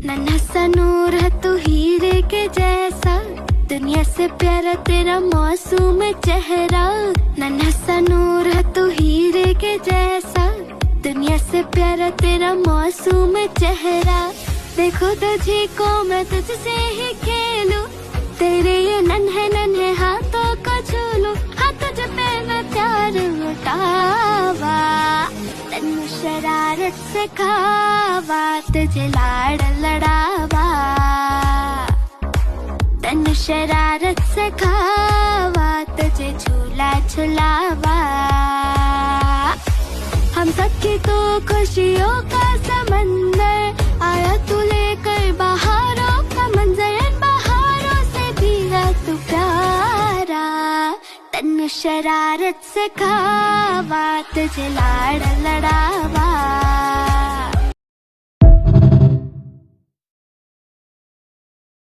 नन्हा सा नूर है तू हीरे के जैसा, दुनिया से प्यारा तेरा मासूम चेहरा। नन्हा सा नूर है तू हीरे के जैसा, दुनिया से प्यारा तेरा मासूम चेहरा। देखो तुझे को मैं तुझसे ही खेलूं, तेरे ये नन्हे नन्हे हाथों को छू लूं। हाँ तुझ पे मैं प्यार लुटावा, तन्नू शरारत से खावा, तुझे लाड़ लड़ावा। तन्नू शरारत से खावा, तुझे झूला झुलावा। हम सबकी तो खुशियों का समंदर, आया तू लेकर बहारों का मंजर। बहारों से भी है तू प्यारा, तन्नू शरारत से खावा, तुझे लाड़ लड़ावा।